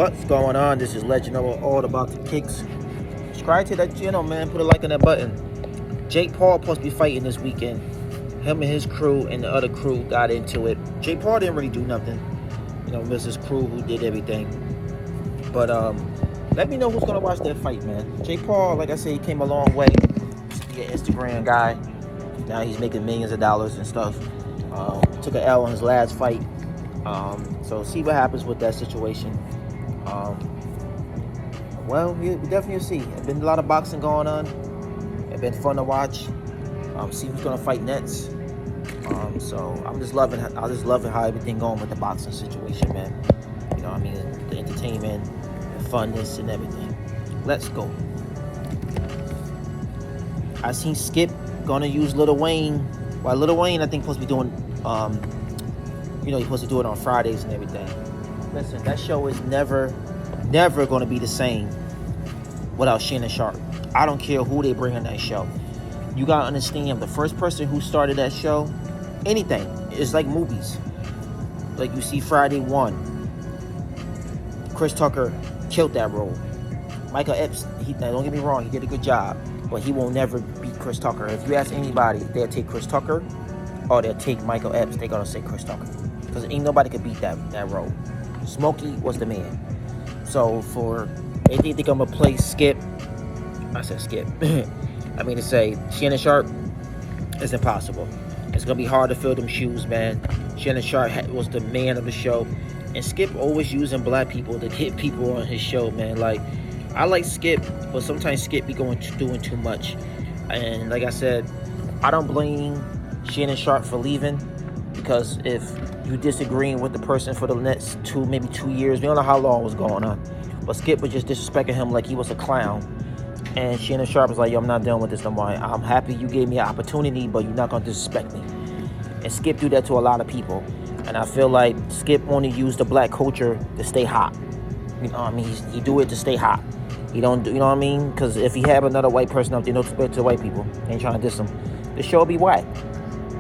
What's going on? This is Legend of All About the Kicks. Subscribe to that channel, man. Put a like on that button. Jake Paul supposed to be fighting this weekend. Him and his crew and the other crew got into it. Jake Paul didn't really do nothing. You know, it was his crew who did everything. But let me know who's gonna watch that fight, man. Jake Paul, like I said, he came a long way. Used to be an Instagram guy. Now he's making millions of dollars and stuff. Took an L on his last fight. So see what happens with that situation. Well, we definitely see. There's been a lot of boxing going on. It's been fun to watch. See who's gonna fight next. So I just loving how everything going with the boxing situation, man. You know what I mean? The entertainment, the funness, and everything. Let's go. I seen Skip gonna use Lil Wayne. Well, Lil Wayne, I think, supposed to be doing. You know, he's supposed to do it on Fridays and everything. Listen, that show is never going to be the same without Shannon Sharp. I don't care who they bring on that show. You got to understand, the first person who started that show, anything, it's like movies. Like you see Friday 1. Chris Tucker killed that role. Michael Epps, now don't get me wrong, he did a good job, but he will never beat Chris Tucker. If you ask anybody, they'll take Chris Tucker or they'll take Michael Epps. They're going to say Chris Tucker. Because ain't nobody could beat that role. Smokey was the man. So for anything think I'm gonna play Skip, I said Skip. I mean to say Shannon Sharp is impossible. It's gonna be hard to fill them shoes, man. Shannon Sharp was the man of the show, and Skip always using black people to get people on his show, man. Like I like Skip, but sometimes Skip be doing too much. And like I said, I don't blame Shannon Sharp for leaving, because if you disagreeing with the person for the next maybe 2 years, we don't know how long was going on, but Skip was just disrespecting him like he was a clown. And Shannon Sharp was like, yo, I'm not dealing with this no more. I'm happy you gave me an opportunity, but you're not gonna disrespect me. And Skip do that to a lot of people, and I feel like Skip only used the black culture to stay hot. You know what I mean? He do it to stay hot. He don't do, you know what I mean? Because if he have another white person up there, no disrespect to the white people, ain't trying to diss him, the show will be whack.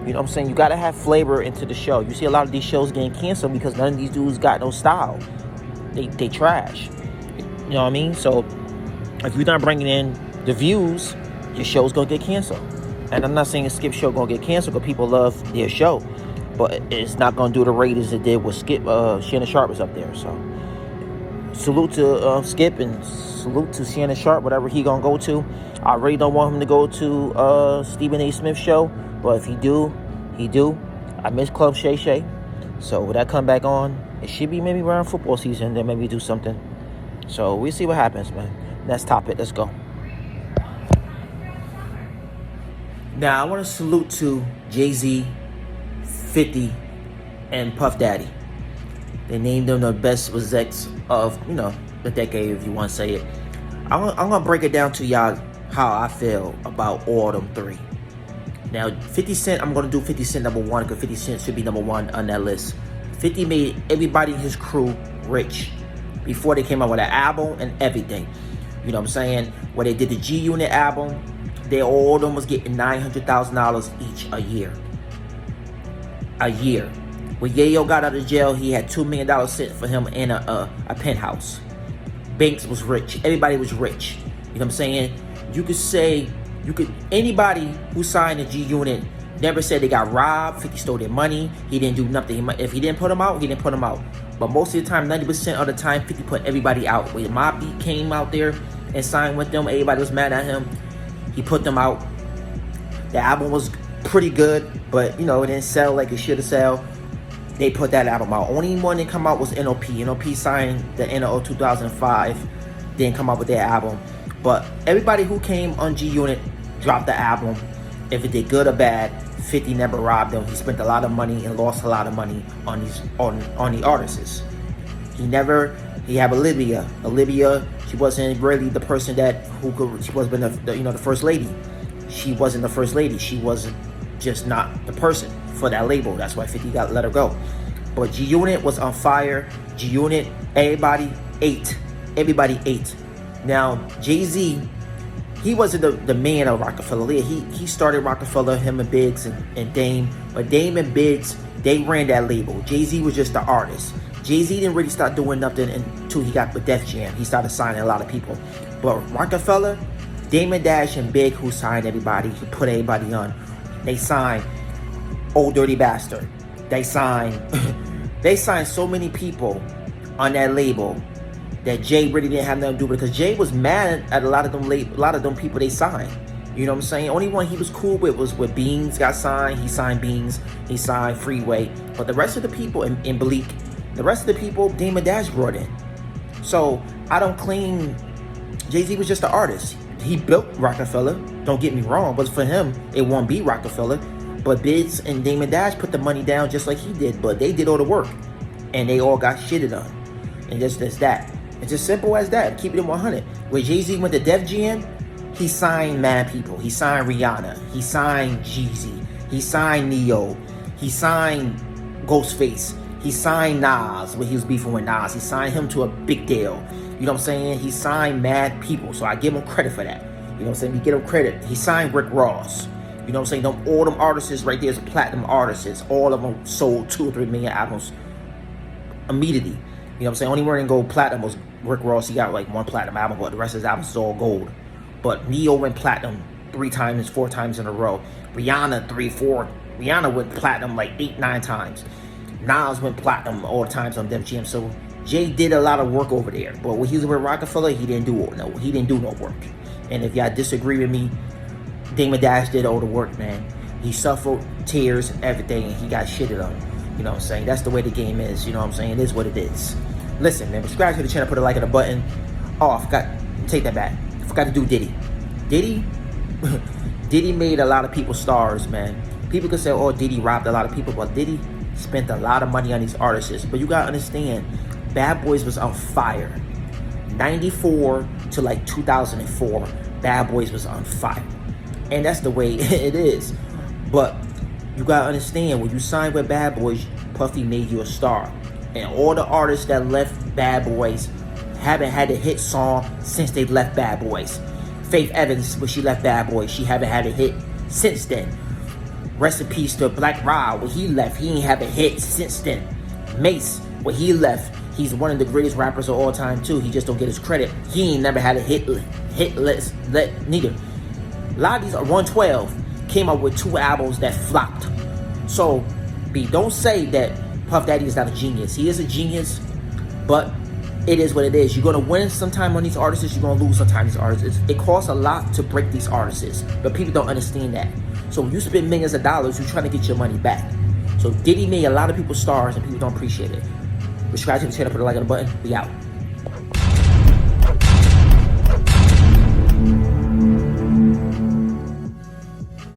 You know what I'm saying? You got to have flavor into the show. You see a lot of these shows getting canceled because none of these dudes got no style. They trash. You know what I mean? So if you're not bringing in the views, your show's going to get canceled. And I'm not saying a Skip show going to get canceled because people love their show. But it's not going to do the ratings it did with Skip. Shannon Sharp was up there. So salute to Skip and salute to Shannon Sharp, whatever he going to go to. I really don't want him to go to Stephen A. Smith show. But if he do, he do. I miss Club Shay Shay. So when that come back on, it should be maybe around football season. Then maybe do something. So we'll see what happens, man. Next topic. Let's go. Now I want to salute to Jayz, 50, and Puff Daddy. They named them the best execs of the decade, if you want to say it. I'm gonna break it down to y'all how I feel about all them three. Now, 50 Cent, I'm going to do 50 Cent number one because 50 Cent should be number one on that list. 50 made everybody in his crew rich before they came out with an album and everything. You know what I'm saying? When they did the G Unit album, all of them was getting $900,000 each a year. A year. When Yayo got out of jail, he had $2 million sent for him in a penthouse. Banks was rich. Everybody was rich. You know what I'm saying? You could say... anybody who signed a G Unit never said they got robbed. 50 stole their money. He didn't do nothing. If he didn't put them out, he didn't put them out. But most of the time, 90% of the time, 50 put everybody out. When Mobb Deep came out there and signed with them, everybody was mad at him. He put them out. The album was pretty good, but it didn't sell like it should have sold. They put that album out. Only one that come out was NOP. NOP signed the end of 2005. Didn't come out with their album. But everybody who came on G Unit dropped the album. If it did good or bad, 50 never robbed them. He spent a lot of money and lost a lot of money on the artists. He had Olivia. Olivia, she wasn't really the person she wasn't the first lady. She wasn't the first lady. She was just not the person for that label. That's why 50 let her go. But G Unit was on fire. G Unit, everybody ate. Everybody ate. Now, Jay-Z, he wasn't the man of Rockefeller. He started Rockefeller, him and Biggs and Dame. But Dame and Biggs, they ran that label. Jay-Z was just the artist. Jay-Z didn't really start doing nothing too. He got with Def Jam. He started signing a lot of people. But Rockefeller, Damon Dash and Big, who signed everybody, who put everybody on. They signed Old Dirty Bastard. They signed so many people on that label that Jay really didn't have nothing to do with, because Jay was mad at a lot of them people they signed. You know what I'm saying? Only one he was cool with was with Beans got signed. He signed Beans. He signed Freeway. But the rest of the people in Bleak, the rest of the people Damon Dash brought in. So I don't claim Jay-Z was just an artist. He built Rockefeller. Don't get me wrong. But for him, it won't be Rockefeller. But Biggs and Damon Dash put the money down just like he did. But they did all the work. And they all got shitted on. And just that. It's as simple as that. Keep it in 100. When Jay-Z went to Def Jam, he signed mad people. He signed Rihanna. He signed Jeezy. He signed Neo. He signed Ghostface. He signed Nas when he was beefing with Nas. He signed him to a big deal. You know what I'm saying? He signed mad people. So I give him credit for that. You know what I'm saying? We give him credit. He signed Rick Ross. You know what I'm saying? All them artists right there is platinum artists. All of them sold 2 or 3 million albums immediately. You know what I'm saying? Only one didn't go platinum was Rick Ross. He got like 1 platinum album, but the rest of his albums is all gold. But Neo went platinum 3 times, 4 times in a row. Rihanna 3, 4. Rihanna went platinum like 8, 9 times. Nas went platinum all the times on Def Jam. So Jay did a lot of work over there. But when he was with Rockefeller, he didn't do no work. And if y'all disagree with me, Damon Dash did all the work, man. He suffered tears and everything, and he got shitted on. You know what I'm saying? That's the way the game is. You know what I'm saying? It is what it is. Listen, man, subscribe to the channel, put a like on the button. Oh, I forgot. Take that back. I forgot to do Diddy. Diddy made a lot of people stars, man. People could say, oh, Diddy robbed a lot of people, but Diddy spent a lot of money on these artists. But you gotta understand, Bad Boys was on fire. 94 to like 2004, Bad Boys was on fire. And that's the way it is. But you gotta understand, when you signed with Bad Boys, Puffy made you a star. And all the artists that left Bad Boys haven't had a hit song since they left Bad Boys. Faith Evans, when she left Bad Boys, she haven't had a hit since then. Rest in peace to Black Rob. When he left, he ain't have a hit since then. Mace, when he left, he's one of the greatest rappers of all time too. He just don't get his credit. He ain't never had a hit list neither. A lot of these 112 came out with 2 albums that flopped. So, B, don't say that Puff Daddy is not a genius. He is a genius, but it is what it is. You're going to win sometime on these artists. You're going to lose sometime on these artists. It costs a lot to break these artists, but people don't understand that. So when you spend millions of dollars, you're trying to get your money back. So Diddy made a lot of people stars, and people don't appreciate it. Subscribe to the channel, put a like on the button. We out.